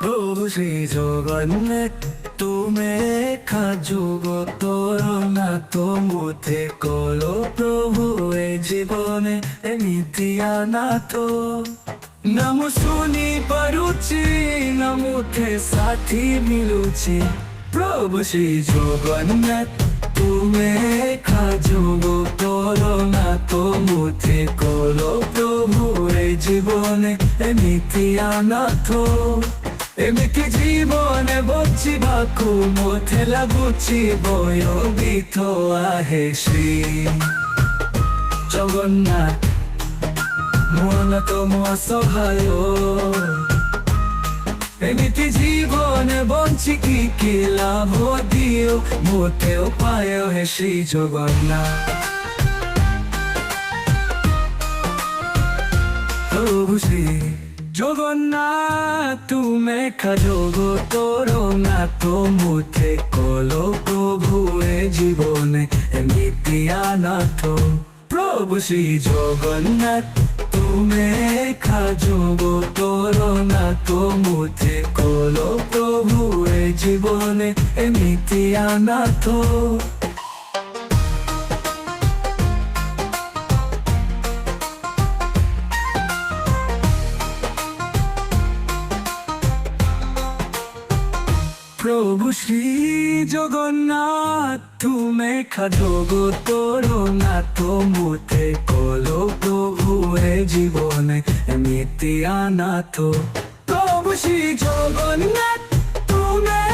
প্রভু শ্রী জগন্নাথ তুমি একা যুগতর নাথ মুথে কলো প্রভু এ জীবনে এমিতিয়া নাথ নাম শুনি পারুছি না মুথে সাথী মিলুছি প্রভু শ্রী জগন্নাথ তুমি একা যুগতর নাথ মুথে কলো প্রভু এ জীবনে এমিতিয়া নাথ এমিতি জীবনে বঞ্চিବାକୁ ମୋତେ ଲାଗୁଛି ଭୟଭୀତ ଆହେ ଶ୍ରୀ ଜଗନ୍ନାଥ ମନ ତମ ଅସହାୟ ଏମିତି ଜୀବନେ ବଞ୍ଚିକି କି ଲାଭ ଦିଅ ମୋତେ ଉପାୟ ହେ ଶ୍ରୀ ଜଗନ୍ନାଥ ପ୍ରଭୁ ଶ୍ରୀ জগন্নাথ তুমি একা জগতর নাথ মুথে কলো প্রভু এ জীবনে এমিতিয়া নাথ প্রভু শ্রী জগন্নাথ তুমি একা জগতর নাথ মুথে কলো প্রভু এ জীবনে এমিতিয়া নাথ প্রভু শ্রী জগন্নাথ তুমি একা জগতর নাথ মুথে কলো প্রভু এ জীবনে এমিতিয়া নাথ প্রভু শ্রী জগন্নাথ তুমি